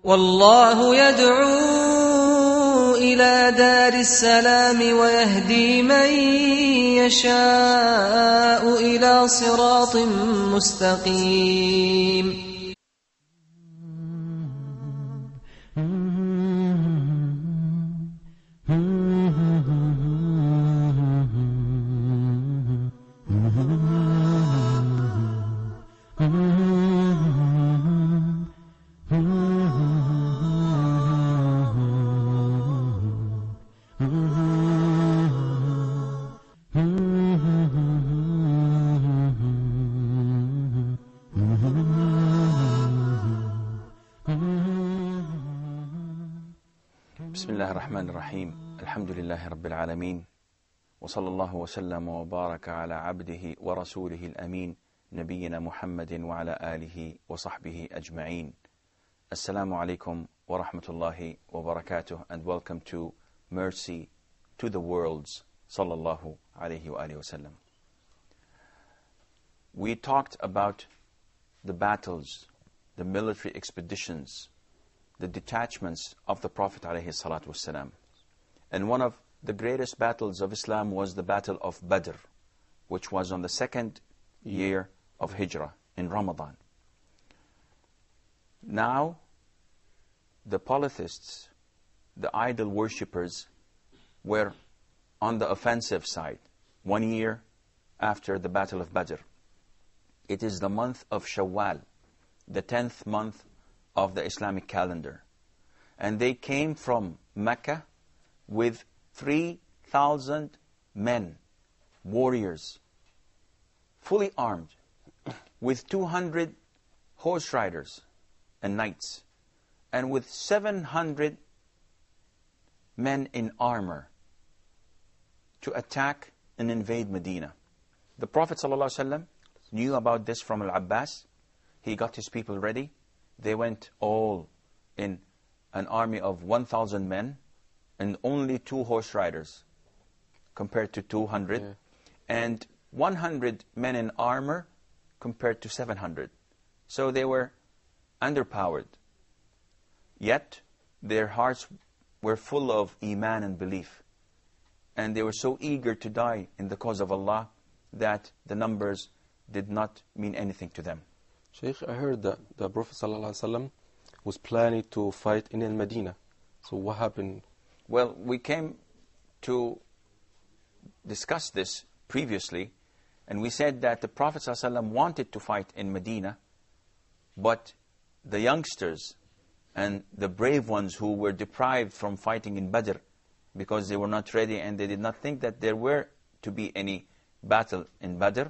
والله يدعو إلى دار السلام ويهدي من يشاء إلى صراط مستقيم. بسم الله الرحمن الرحيم. الحمد لله رب العالمين، وصلى الله وسلم وبارك على عبده ورسوله الأمين نبينا محمد وعلى آله وصحبه أجمعين. Assalamu alaikum wa rahmatullahi wa barakatuh, and welcome to Mercy to the Worlds, sallallahu alayhi wa sallam. We talked about the battles, the military expeditions, the detachments of the Prophet ﷺ. And one of the greatest battles of Islam was the Battle of Badr, which was on the second year of Hijrah in Ramadan. Now, the polytheists, the idol worshippers, were on the offensive side 1 year after the Battle of Badr. It is the month of Shawwal, the 10th month of the Islamic calendar. And they came from Mecca with 3,000 men, warriors, fully armed, with 200 horse riders and knights, and with 700 men in armor to attack and invade Medina. The Prophet ﷺ knew about this from Al-Abbas. He got his people ready. They went all in an army of 1,000 men and only 2 horse riders compared to 200, and 100 men in armor compared to 700. So they were underpowered. Yet their hearts were full of iman and belief. And they were so eager to die in the cause of Allah that the numbers did not mean anything to them. Shaykh, I heard that the Prophet ﷺ was planning to fight in Medina. So what happened? Well, we came to discuss this previously, and we said that the Prophet ﷺ wanted to fight in Medina, but the youngsters and the brave ones who were deprived from fighting in Badr because they were not ready and they did not think that there were to be any battle in Badr,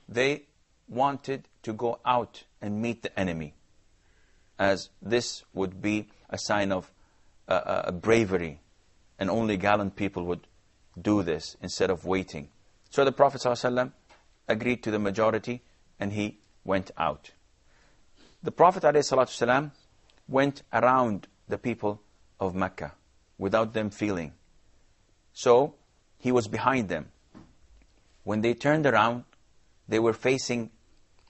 they wanted to go out and meet the enemy, as this would be a sign of bravery, and only gallant people would do this instead of waiting. So the Prophet ﷺ agreed to the majority and he went out. The Prophet ﷺ went around the people of Mecca without them feeling. So he was behind them. When they turned around, they were facing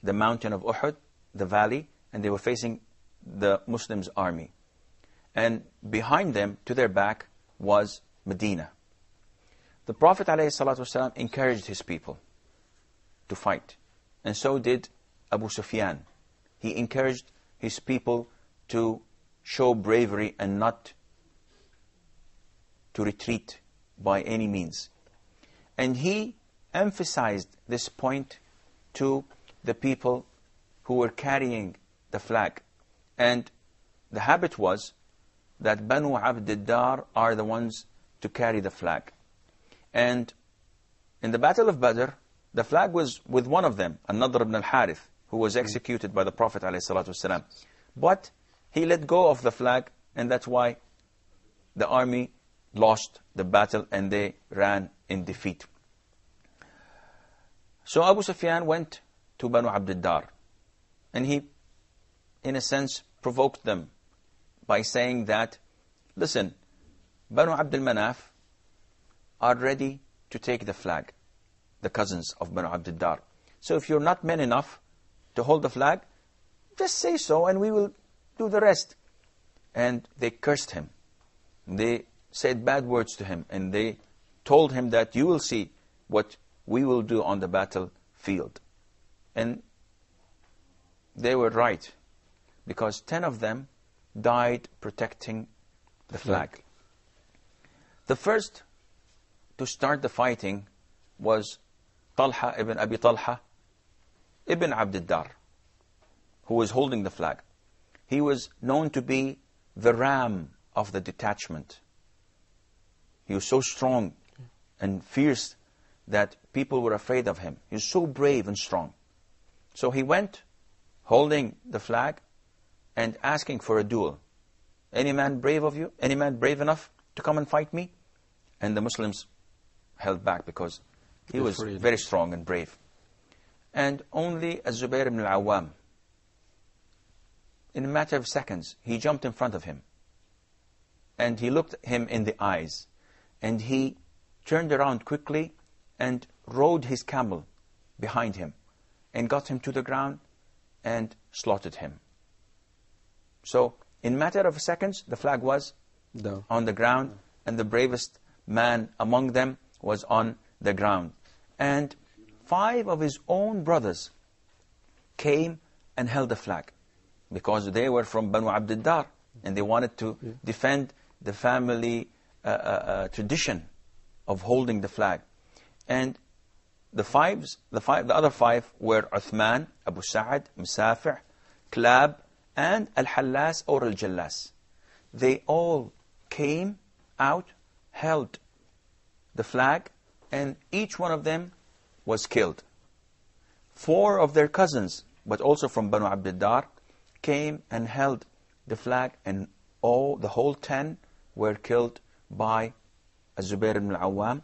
the mountain of Uhud, the valley, and they were facing the Muslims' army. And behind them, to their back, was Medina. The Prophet ﷺ encouraged his people to fight. And so did Abu Sufyan. He encouraged his people to show bravery and not to retreat by any means. And he emphasized this point to the people who were carrying the flag. And the habit was that Banu Abd ad-Dar are the ones to carry the flag. And in the Battle of Badr, the flag was with one of them, An-Nadr ibn al-Harith, who was executed by the Prophet ﷺ. But he let go of the flag, and that's why the army lost the battle and they ran in defeat. So Abu Sufyan went to Banu Abd ad-Dar, and he, in a sense, provoked them by saying that, listen, Banu Abd al-Manaf are ready to take the flag, the cousins of Banu Abd ad-Dar. So if you're not men enough to hold the flag, just say so and we will do the rest. and they cursed him. They said bad words to him, and they told him that you will see what we will do on the battlefield. And they were right, because 10 of them died protecting the flag. The first to start the fighting was Talha ibn Abi Talha ibn Abd-Dar, who was holding the flag. He was known to be the ram of the detachment. He was so strong and fierce that people were afraid of him. He was so brave and strong. So he went holding the flag and asking for a duel. Any man brave of you? Any man brave enough to come and fight me? And the Muslims held back because he was very strong and brave. And only Az-Zubair ibn al-Awwam, in a matter of seconds, he jumped in front of him. And he looked him in the eyes. And he turned around quickly and rode his camel behind him and got him to the ground and slaughtered him. So, in a matter of seconds, the flag was down on the ground, and the bravest man among them was on the ground. And 5 of his own brothers came and held the flag, because they were from Banu Abd-Dar, and they wanted to defend the family tradition of holding the flag. And the other 5 were Uthman, Abu Sa'ad, Musafi', Klab, and Al-Hallas or Al-Jallas. They all came out, held the flag, and each one of them was killed. 4 of their cousins, but also from Banu Abd-Dar, came and held the flag, and the whole 10 were killed by Az-Zubair ibn al-Awwam,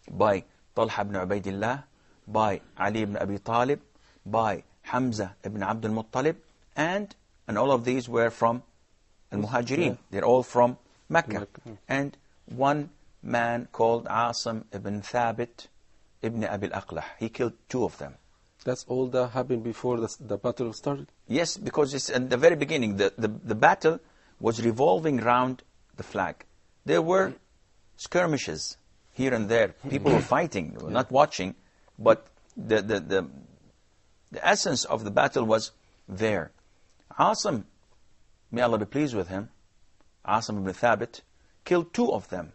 by Talha ibn Ubaidillah, by Ali ibn Abi Talib, by Hamza ibn Abd al-Muttalib, and all of these were from Al-Muhajirin. They're all from Mecca. And one man called Asim ibn Thabit ibn Abi al-Aqlah. He killed 2 of them. That's all that happened before the battle started? Yes, because it's in the very beginning. The battle was revolving around the flag. There were skirmishes here and there. People were fighting, not watching, but the essence of the battle was there. Asim, may Allah be pleased with him, Asim ibn Thabit, killed 2 of them.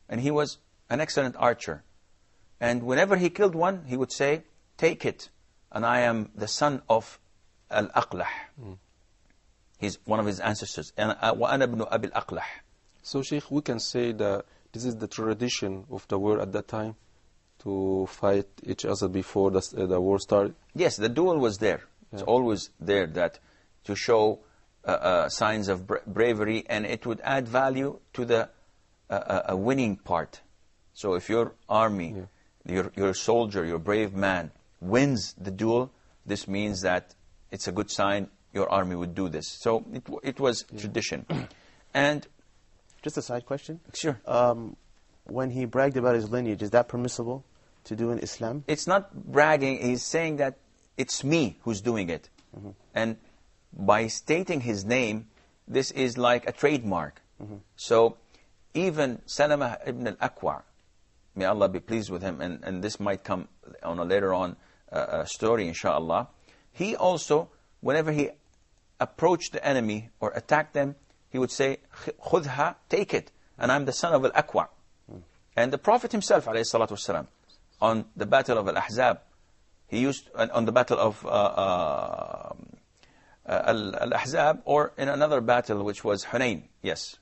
And he was an excellent archer. And whenever he killed one, he would say, take it, and I am the son of Al-Aqlah. He's one of his ancestors. وَأَنَا ابْنُ أَبِي الْأَقْلَحِ. So, Shaykh, we can say that this is the tradition of the war at that time, to fight each other before the war started? Yes, the duel was there. It's always there, that to show signs of bravery, and it would add value to the winning part. So if your army, your soldier, your brave man wins the duel, this means that it's a good sign your army would do this. So it was tradition. And just a side question. Sure. When he bragged about his lineage, is that permissible to do in Islam? It's not bragging. He's saying that it's me who's doing it. And by stating his name, this is like a trademark. So even Salama ibn al-Aqwa, may Allah be pleased with him, and this might come on a later on story, inshallah. He also, whenever he approached the enemy or attacked them, he would say, "Khudha, take it, and I'm the son of al-Aqwa." And the Prophet himself, alayhi salatu wasalam, on the battle of Al-Ahzab, he used, on the battle of Al-Ahzab, or in another battle which was Hunayn, yes,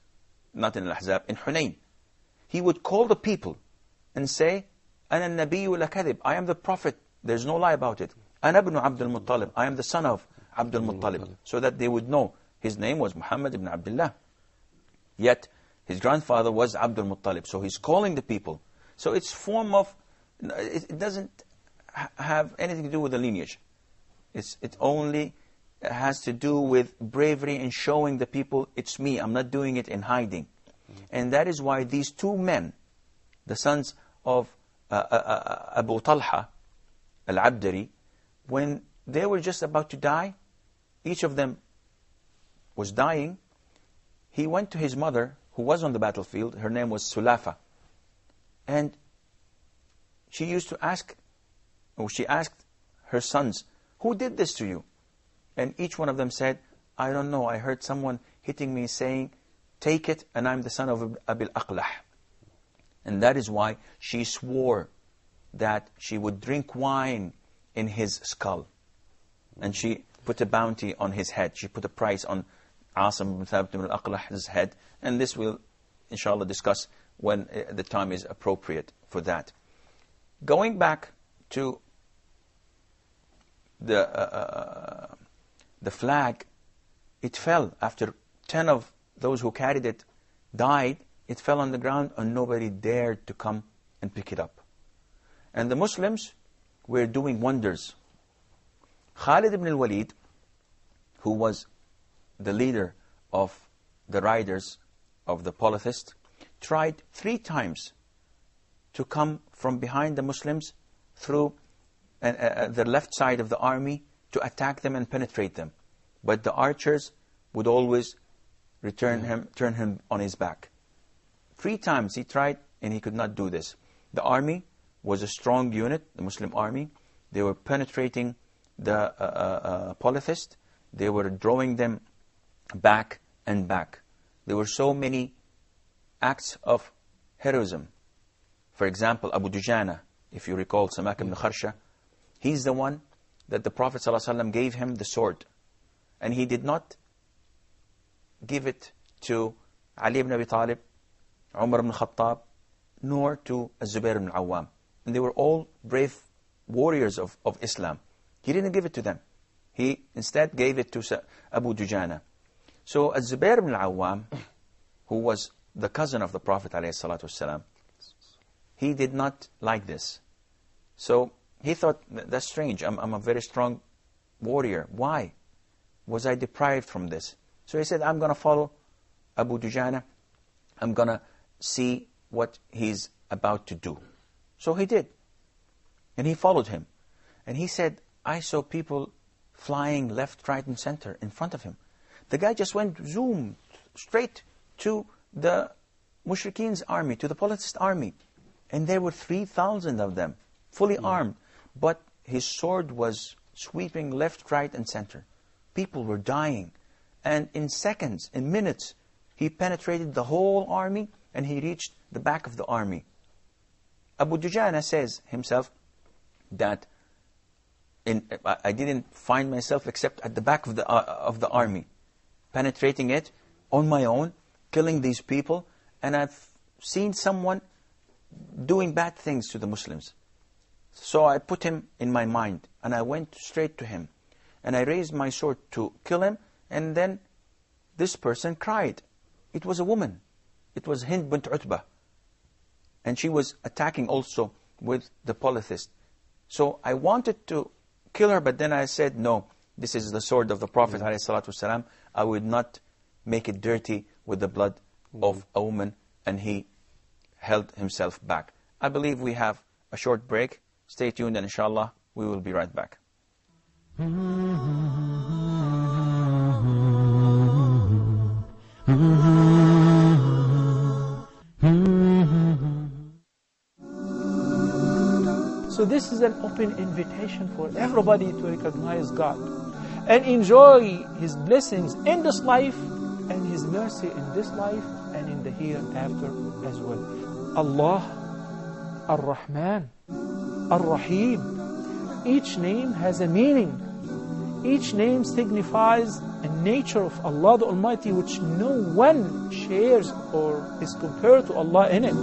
not in Al-Ahzab, in Hunayn, he would call the people and say, "Ana al-Nabiyyu la kadhib," I am the Prophet, there's no lie about it. "Ana ibn Abd al-Muttalib," I am the son of Abd al-Muttalib, so that they would know his name was Muhammad ibn Abdullah. Yet his grandfather was Abd al-Muttalib, so he's calling the people. So it's form of, it doesn't have anything to do with the lineage. It only has to do with bravery and showing the people, it's me, I'm not doing it in hiding. And that is why these 2 men, the sons of Abu Talha al-Abdari, when they were just about to die, each of them was dying, he went to his mother, who was on the battlefield. Her name was Sulafa. And she used to ask, or she asked her sons, who did this to you? And each one of them said, I don't know, I heard someone hitting me saying, take it, and I'm the son of Abil Aqlah. And that is why she swore that she would drink wine in his skull. And she put a bounty on his head. She put a price on Asim ibn Thabit ibn al-Aqlah's head. And this we'll, inshallah, discuss when the time is appropriate for that. Going back to the flag, it fell after 10 of those who carried it died. It fell on the ground and nobody dared to come and pick it up. And the Muslims were doing wonders. Khalid ibn al-Walid, who was the leader of the riders of the polytheists, tried 3 times to come from behind the Muslims through the left side of the army to attack them and penetrate them. But the archers would always turn him on his back. 3 times he tried and he could not do this. The army was a strong unit, the Muslim army. They were penetrating the polytheists. They were drawing them back and back. There were so many acts of heroism. For example, Abu Dujana, if you recall, Samak ibn Kharsha, he's the one that the Prophet ﷺ gave him the sword. And he did not give it to Ali ibn Abi Talib, Umar ibn Khattab, nor to Zubair ibn Awam. And they were all brave warriors of Islam. He didn't give it to them. He instead gave it to Abu Dujana. So Zubair ibn Awam, who was the cousin of the Prophet ﷺ, he did not like this. So he thought, that's strange, I'm a very strong warrior. Why was I deprived from this? So he said, I'm going to follow Abu Dujana. I'm going to see what he's about to do. So he did. And he followed him. And he said, I saw people flying left, right, and center in front of him. The guy just went, zoom, straight to the Mushrikeen's army, to the polytheist army. And there were 3,000 of them, fully armed. But his sword was sweeping left, right, and center. People were dying. And in seconds, in minutes, he penetrated the whole army and he reached the back of the army. Abu Dujana says himself that I didn't find myself except at the back of the army, penetrating it on my own, killing these people, and I've seen someone doing bad things to the Muslims. So I put him in my mind, and I went straight to him, and I raised my sword to kill him, and then this person cried. It was a woman. It was Hind bint Utbah. And she was attacking also with the polytheist. So I wanted to kill her, but then I said, no, this is the sword of the Prophet ﷺ. I would not make it dirty with the blood of a woman. And he held himself back. I believe we have a short break. Stay tuned and inshallah, we will be right back. So this is an open invitation for everybody to recognize God and enjoy His blessings in this life and His mercy in this life and in the hereafter as well. Allah, Ar-Rahman, Ar-Rahim. Each name has a meaning. Each name signifies a nature of Allah the Almighty which no one shares or is compared to Allah in it.